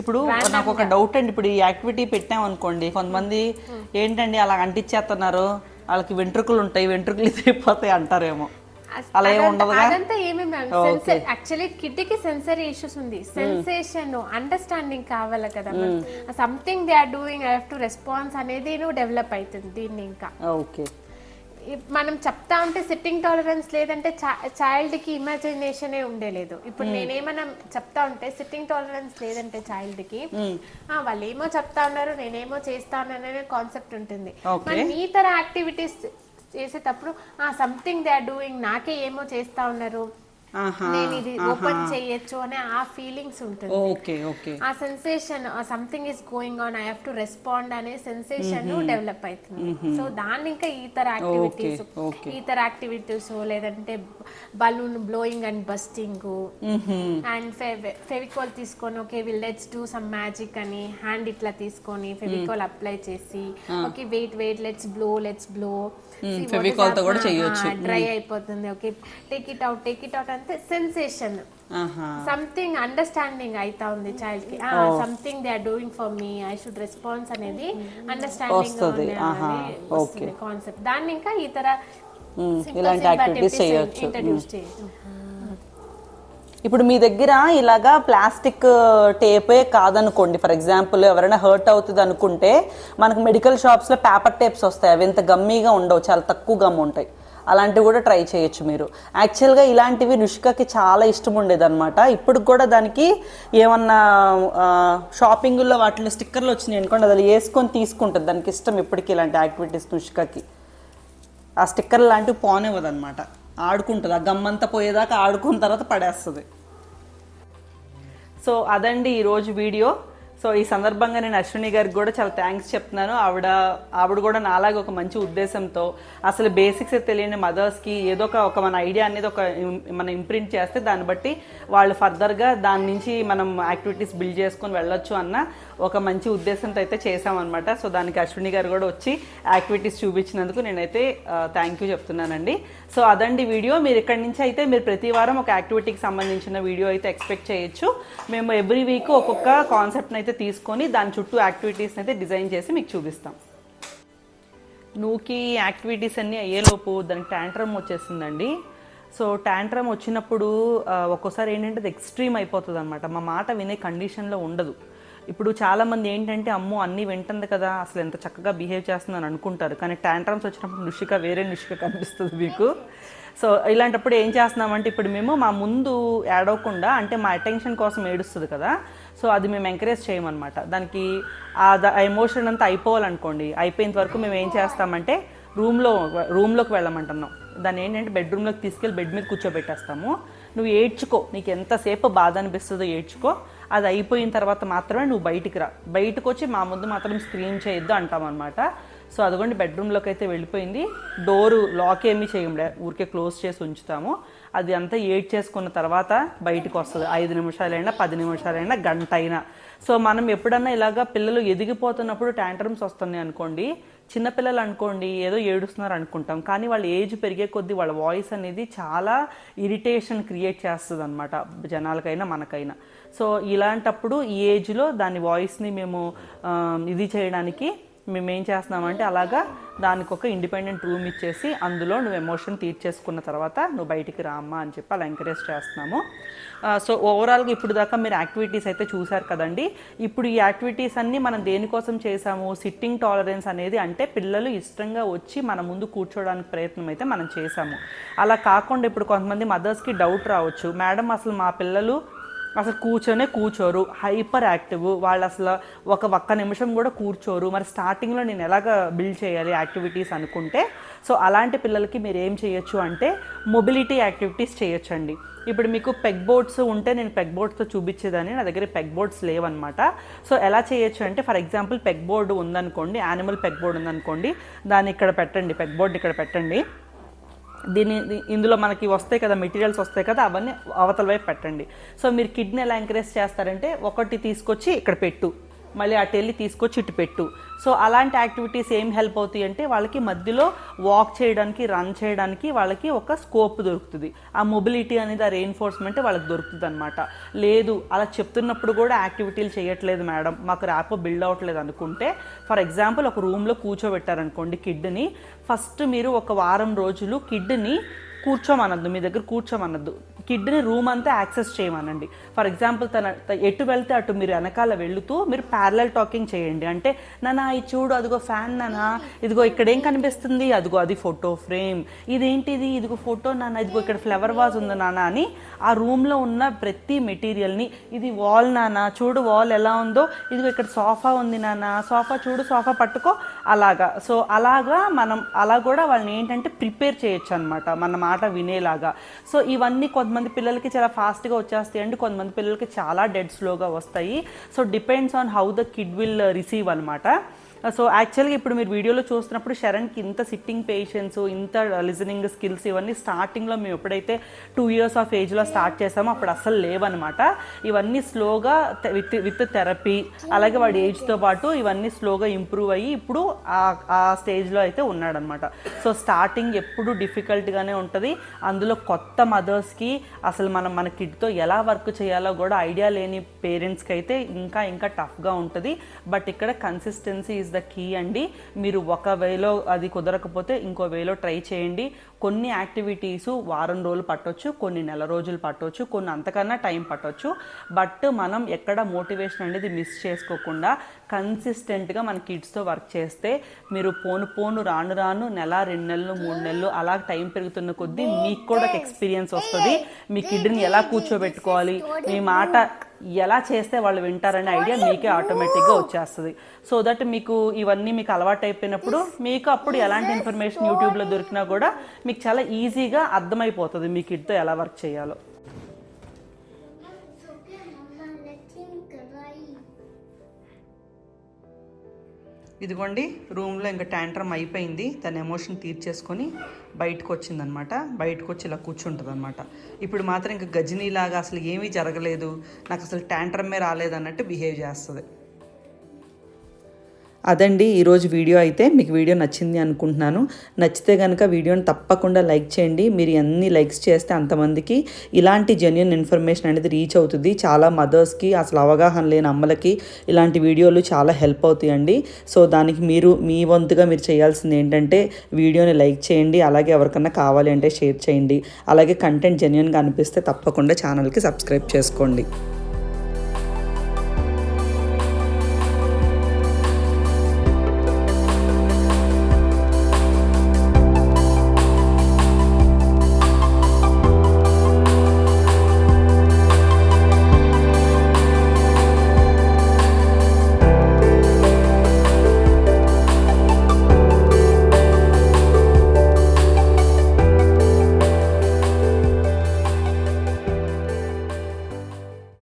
ఇప్పుడు నాకు ఒక డౌట్ అండి, ఇప్పుడు ఈ యాక్టివిటీ పెట్టాం అనుకోండి, కొంతమంది ఏంటండి అలా అంటించేస్తున్నారు, వాళ్ళకి వెంట్రుకలు ఉంటాయి, వెంట్రుకలు తిరిగిపోతాయి అంటారేమో. అలా ఏమి ఉండదుగా? అదంతా ఏమి మ్యామ్, యాక్చువల్లీ కిడ్కి సెన్సరీ ఇష్యూస్ ఉంది, సెన్సేషన్ అండర్స్టాండింగ్ కావాలి కదా, something they are doing, I have to response అనేది డెవలప్ అవుతుంది దీన్ని. ఇంకా ఓకే మనం చెప్తా ఉంటే సిట్టింగ్ టాలరెన్స్ లేదంటే చైల్డ్ కి ఇమాజినేషనే ఉండేలేదు. ఇప్పుడు నేనేమన్నా చెప్తా ఉంటే సిట్టింగ్ టాలరెన్స్ లేదంటే చైల్డ్ కి వాళ్ళు ఏమో చెప్తా ఉన్నారు, నేనేమో చేస్తా ఉన్నాను అనే కాన్సెప్ట్ ఉంటుంది. మరి మీ తర యాక్టివిటీస్ చేసేటప్పుడు సంథింగ్ దే ఆర్ డూయింగ్, నాకే ఏమో చేస్తా ఉన్నారు, నేను ఇది ఓపెన్ చేయొచ్చు అనే ఆ ఫీలింగ్స్ ఉంటుంది. ఆ sensation, something is going on, I have to respond అనే సెన్సేషన్ డెవలప్ అవుతుంది. సో దాన్ని ఇంకా ఈ తర యాక్టివిటీస్ లేదంటే balloon blowing and bursting and Fevicol తీసుకొని okay let's do some magic అని హ్యాండ్ ఇట్లా తీసుకొని ఫెవికాల్ అప్లై చేసి okay wait let's blow Fevicol తో కూడా చేయొచ్చు. డ్రై అయిపోతుంది, ఓకే టేక్ ఇట్ అవుట్ అంటే సెన్సేషన్, సంథింగ్ అండర్స్టాండింగ్ అయితా ఉంది చైల్డ్ కి, something they are doing for me, I should response అనేది అండర్స్టాండింగ్ కాన్సెప్ట్. దాన్ని ఇంకా ఈ తర ఇలాంటి యాక్టివిటీస్ చేయొచ్చు. ఇంట్రడ్యూస్ చేయొచ్చు. ఇప్పుడు మీ దగ్గర ఇలాగా ప్లాస్టిక్ టేపే కాదనుకోండి, ఫర్ ఎగ్జాంపుల్ ఎవరైనా హర్ట్ అవుతుంది అనుకుంటే మనకు మెడికల్ షాప్స్లో పేపర్ టేప్స్ వస్తాయి, అవి ఇంత గమ్మీగా ఉండవు, చాలా తక్కువ గమ్ ఉంటాయి, అలాంటివి కూడా ట్రై చేయొచ్చు మీరు. యాక్చువల్గా ఇలాంటివి రుషికకి చాలా ఇష్టం ఉండేదన్నమాట. ఇప్పుడు కూడా దానికి ఏమన్నా షాపింగ్లో వాటిలో స్టిక్కర్లు వచ్చినాయి అనుకోండి, అది వేసుకొని తీసుకుంటుంది, దానికి ఇష్టం ఇప్పటికీ ఇలాంటి యాక్టివిటీస్ రుషికకి. ఆ స్టిక్కర్ లాంటివి పోనివ్వదు అనమాట, ఆడుకుంటుంది, ఆ గమ్మంతా పోయేదాకా ఆడుకున్న తర్వాత పడేస్తుంది. సో అదండి ఈరోజు వీడియో. సో ఈ సందర్భంగా నేను అశ్విని గారికి కూడా చాలా థ్యాంక్స్ చెప్తున్నాను. ఆవిడ కూడా నాలాగే ఒక మంచి ఉద్దేశంతో అసలు బేసిక్స్ తెలియని మదర్స్కి ఏదో ఒక మన ఐడియా అనేది మనం ఇంప్రింట్ చేస్తే దాన్ని బట్టి వాళ్ళు ఫర్దర్గా దాని నుంచి మనం యాక్టివిటీస్ బిల్డ్ చేసుకొని వెళ్ళొచ్చు అన్న ఒక మంచి ఉద్దేశంతో అయితే చేసామన్నమాట. సో దానికి అశ్విని గారు కూడా వచ్చి యాక్టివిటీస్ చూపించినందుకు నేనైతే థ్యాంక్ యూ చెప్తున్నానండి. సో అదండి వీడియో. మీరు ఇక్కడి నుంచి అయితే మీరు ప్రతి వారం ఒక యాక్టివిటీకి సంబంధించిన వీడియో అయితే ఎక్స్పెక్ట్ చేయొచ్చు. మేము ఎవ్రీ వీక్ ఒక్కొక్క కాన్సెప్ట్ని అయితే తీసుకొని దాని చుట్టూ యాక్టివిటీస్ని అయితే డిజైన్ చేసి మీకు చూపిస్తాం. నువ్వుకి యాక్టివిటీస్ అన్నీ అయ్యేలోపు దానికి ట్యాంట్రమ్ వచ్చేసిందండి. సో ట్యాంట్రమ్ వచ్చినప్పుడు ఒక్కోసారి ఏంటంటే అది ఎక్స్ట్రీమ్ అయిపోతుంది అనమాట, మా మాట వినే కండిషన్లో ఉండదు. ఇప్పుడు చాలామంది ఏంటంటే అమ్మో అన్నీ వింటుంది కదా, అసలు ఎంత చక్కగా బిహేవ్ చేస్తుందని అనుకుంటారు, కానీ ట్యాంట్రమ్స్ వచ్చినప్పుడు నిషిక వేరే నిషిక కనిపిస్తుంది మీకు. సో ఇలాంటప్పుడు ఏం చేస్తున్నామంటే ఇప్పుడు మేము మా ముందు ఏడవకుండా, అంటే మా అటెన్షన్ కోసం ఏడుస్తుంది కదా, సో అది మేము ఎంకరేజ్ చేయమన్నమాట. దానికి ఆ ఎమోషన్ అంతా అయిపోవాలనుకోండి, అయిపోయేంత వరకు మేము ఏం చేస్తామంటే రూమ్లోకి వెళ్ళమంటున్నాం. దాన్ని ఏంటంటే బెడ్రూమ్లోకి తీసుకెళ్ళి బెడ్ మీద కూర్చోబెట్టేస్తాము. నువ్వు ఏడ్చుకో, నీకు ఎంతసేపు బాధ అనిపిస్తుందో ఏడ్చుకో, అది అయిపోయిన తర్వాత మాత్రమే నువ్వు బయటికి రా, బయటకు వచ్చి మా ముందు మాత్రం స్క్రీన్ చేయొద్దు అంటామన్నమాట. సో అదిగోండి బెడ్రూమ్లోకి అయితే వెళ్ళిపోయింది. డోరు లాక్ ఏమీ చేయండి, ఊరికే క్లోజ్ చేసి ఉంచుతాము. అది అంతా ఏడ్ చేసుకున్న తర్వాత బయటకు వస్తుంది. 5 నిమిషాలైనా 10 నిమిషాలైనా గంట అయినా. సో మనం ఎప్పుడన్నా ఇలాగా పిల్లలు ఎదిగిపోతున్నప్పుడు ట్యాంట్రమ్స్ వస్తున్నాయి అనుకోండి, చిన్నపిల్లలు అనుకోండి ఏదో ఏడుస్తున్నారు అనుకుంటాం, కానీ వాళ్ళ ఏజ్ పెరిగే కొద్దీ వాళ్ళ వాయిస్ అనేది చాలా ఇరిటేషన్ క్రియేట్ చేస్తుంది అనమాట, జనాలకైనా మనకైనా. సో ఇలాంటప్పుడు ఈ ఏజ్లో దాని వాయిస్ని మేము ఇది చేయడానికి మేము ఏం చేస్తున్నామంటే అలాగా దానికి ఒక ఇండిపెండెంట్ రూమ్ ఇచ్చేసి అందులో నువ్వు ఎమోషన్ తీర్చేసుకున్న తర్వాత నువ్వు బయటికి రామ్మా అని చెప్పి అలా ఎంకరేజ్ చేస్తున్నాము. సో ఓవరాల్గా ఇప్పుడు దాకా మీరు యాక్టివిటీస్ అయితే చూసారు కదండి. ఇప్పుడు ఈ యాక్టివిటీస్ అన్నీ మనం దేనికోసం చేసాము, సిట్టింగ్ టాలరెన్స్ అనేది అంటే పిల్లలు ఇష్టంగా వచ్చి మన ముందు కూర్చోడానికి ప్రయత్నం అయితే మనం చేసాము. అలా కాకుండా ఇప్పుడు కొంతమంది మదర్స్కి డౌట్ రావచ్చు, మేడం అసలు మా పిల్లలు అసలు కూర్చోరు, హైపర్ యాక్టివ్, వాళ్ళు అసలు ఒక్క నిమిషం కూడా కూర్చోరు, మరి స్టార్టింగ్లో నేను ఎలాగ బిల్డ్ చేయాలి యాక్టివిటీస్ అనుకుంటే, సో అలాంటి పిల్లలకి మీరు ఏం చేయొచ్చు అంటే మొబిలిటీ యాక్టివిటీస్ చేయొచ్చండి. ఇప్పుడు మీకు పెగ్ బోర్డ్స్ ఉంటే నేను పెగ్ బోర్డ్స్తో చూపించేదాన్ని, నా దగ్గర పెగ్ బోర్డ్స్ లేవన్నమాట. సో ఎలా చేయొచ్చు అంటే ఫర్ ఎగ్జాంపుల్ పెగ్ బోర్డు ఉందనుకోండి, యానిమల్ పెగ్ బోర్డు ఉందనుకోండి, దాన్ని ఇక్కడ పెట్టండి, పెగ్ బోర్డు ఇక్కడ పెట్టండి. ఇందులో మనకి వస్తాయి కదా, మెటీరియల్స్ వస్తాయి కదా, అవన్నీ అవతల వైపు పెట్టండి. సో మీరు కిడ్ని ఎలా ఎంకరేజ్ చేస్తారంటే ఒకటి తీసుకొచ్చి ఇక్కడ పెట్టు, మళ్ళీ అటు వెళ్ళి తీసుకొచ్చి ఇటు పెట్టు. సో అలాంటి యాక్టివిటీస్ ఏం హెల్ప్ అవుతాయి అంటే వాళ్ళకి మధ్యలో వాక్ చేయడానికి, రన్ చేయడానికి వాళ్ళకి ఒక స్కోప్ దొరుకుతుంది. ఆ మొబిలిటీ అనేది, ఆ రెయిన్ఫోర్స్మెంట్ వాళ్ళకి దొరుకుతుంది అనమాట. లేదు అలా చెప్తున్నప్పుడు కూడా యాక్టివిటీలు చేయట్లేదు మేడం, మాకు ర్యాపో బిల్డ్ అవ్వట్లేదు అనుకుంటే, ఫర్ ఎగ్జాంపుల్ ఒక రూమ్లో కూర్చోబెట్టారనుకోండి కిడ్ని, ఫస్ట్ మీరు ఒక వారం రోజులు కిడ్ని కూర్చోమనద్దు, మీ దగ్గర కూర్చోమనద్దు, కిడ్ని రూమ్ అంతా యాక్సెస్ చేయమనండి. ఫర్ ఎగ్జాంపుల్ తన ఎటు వెళ్తే అటు మీరు వెనకాల వెళుతూ మీరు ప్యారలల్ టాకింగ్ చేయండి. అంటే నానా ఇది చూడు, అదిగో ఫ్యాన్ నానా, ఇదిగో ఇక్కడ ఏం కనిపిస్తుంది, అదిగో అది ఫోటో ఫ్రేమ్, ఇదేంటిది, ఇదిగో ఫోటో నాన్న, ఇదిగో ఇక్కడ ఫ్లవర్ వాజ్ ఉంది నాన్న అని ఆ రూమ్లో ఉన్న ప్రతి మెటీరియల్ని, ఇది వాల్ నాన్న చూడు వాల్ ఎలా ఉందో, ఇదిగో ఇక్కడ సోఫా ఉంది నాన్న, సోఫా చూడు, సోఫా పట్టుకో, అలాగా. సో అలాగా మనం అలా కూడా వాళ్ళని ఏంటంటే ప్రిపేర్ చేయొచ్చు అనమాట, మన మాట వినేలాగా. సో ఇవన్నీ కొంతమంది పిల్లలకి చాలా ఫాస్ట్గా వచ్చేస్తాయి అండి, కొంతమంది పిల్లలకి చాలా డెడ్ స్లోగా వస్తాయి. So depends on how the kid will receive అనమాట. సో యాక్చువల్గా ఇప్పుడు మీరు వీడియోలో చూస్తున్నప్పుడు శరణ్కి ఇంత సిట్టింగ్ పేషెన్స్, ఇంత లిజనింగ్ స్కిల్స్ ఇవన్నీ స్టార్టింగ్లో మేము ఎప్పుడైతే 2 years ఆఫ్ ఏజ్లో స్టార్ట్ చేసామో అప్పుడు అసలు లేవన్నమాట. ఇవన్నీ స్లోగా విత్ థెరపీ అలాగే వాడి ఏజ్తో పాటు ఇవన్నీ స్లోగా ఇంప్రూవ్ అయ్యి ఇప్పుడు ఆ స్టేజ్లో అయితే ఉన్నాడనమాట. సో స్టార్టింగ్ ఎప్పుడు డిఫికల్ట్గానే ఉంటుంది. అందులో కొత్త మదర్స్కి అసలు మన కిడ్తో ఎలా వర్క్ చేయాలో కూడా ఐడియా లేని పేరెంట్స్కి అయితే ఇంకా టఫ్గా ఉంటుంది. బట్ ఇక్కడ కన్సిస్టెన్సీ ఈజ్ ద కీ అండి. మీరు ఒక వేలో అది కుదరకపోతే ఇంకో వేలో ట్రై చేయండి. కొన్ని యాక్టివిటీస్ వారం రోజులు పట్టొచ్చు, కొన్ని నెల రోజులు పట్టొచ్చు, కొన్ని అంతకన్నా టైం పట్టొచ్చు. బట్ మనం ఎక్కడ మోటివేషన్ అనేది మిస్ చేసుకోకుండా కన్సిస్టెంట్గా మన కిడ్స్తో వర్క్ చేస్తే మీరు పోను రాను నెల, 2 నెలలు, 3 నెలలు అలా టైం పెరుగుతున్న కొద్దీ మీకు కూడా ఒక ఎక్స్పీరియన్స్ వస్తుంది. మీ కిడ్ని ఎలా కూర్చోబెట్టుకోవాలి, మీ మాట ఎలా చేస్తే వాళ్ళు వింటారనే ఐడియా మీకే ఆటోమేటిక్గా వచ్చేస్తుంది. సో దట్ మీకు ఇవన్నీ మీకు అలవాటు అయిపోయినప్పుడు మీకు అప్పుడు ఎలాంటి ఇన్ఫర్మేషన్ యూట్యూబ్లో దొరికినా కూడా మీకు చాలా ఈజీగా అర్థమైపోతుంది మీ కిడ్తో ఎలా వర్క్ చేయాలో. ఇదిగోండి రూమ్లో ఇంకా ట్యాంట్రమ్ అయిపోయింది, తన ఎమోషన్ తీర్చేసుకొని బయటకు వచ్చిందనమాట. బయటకు వచ్చి ఇలా కూర్చుంటుంది అనమాట. ఇప్పుడు మాత్రం ఇంకా గజనీలాగా అసలు ఏమీ జరగలేదు, నాకు అసలు ట్యాంట్రమ్మే రాలేదన్నట్టు బిహేవ్ చేస్తుంది. అదండి ఈరోజు వీడియో అయితే. మీకు వీడియో నచ్చింది అనుకుంటున్నాను. నచ్చితే కనుక వీడియోని తప్పకుండా లైక్ చేయండి. మీరు ఎన్ని లైక్స్ చేస్తే అంతమందికి ఇలాంటి జెన్యూన్ ఇన్ఫర్మేషన్ అనేది రీచ్ అవుతుంది. చాలా మదర్స్కి, అసలు అవగాహన లేని అమ్మలకి ఇలాంటి వీడియోలు చాలా హెల్ప్ అవుతాయండి. సో దానికి మీరు మీ వంతుగా మీరు చేయాల్సింది ఏంటంటే వీడియోని లైక్ చేయండి, అలాగే ఎవరికన్నా కావాలి అంటే షేర్ చేయండి, అలాగే కంటెంట్ జెన్యూన్గా అనిపిస్తే తప్పకుండా ఛానల్కి సబ్స్క్రైబ్ చేసుకోండి.